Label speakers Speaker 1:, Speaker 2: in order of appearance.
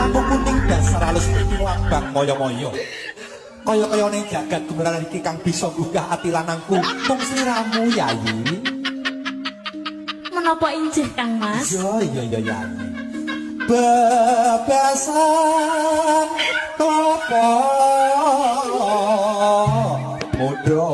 Speaker 1: Tamu kuning dasar halus iki lambang moyo-moyo. Kaya-kaya ning jagat gumeranan iki kang bisa nggugah ati lanangku. Mung sliramu Yayi.
Speaker 2: Menapa injih Kang Mas?
Speaker 1: Iya Yayi. Bebasan topo muda.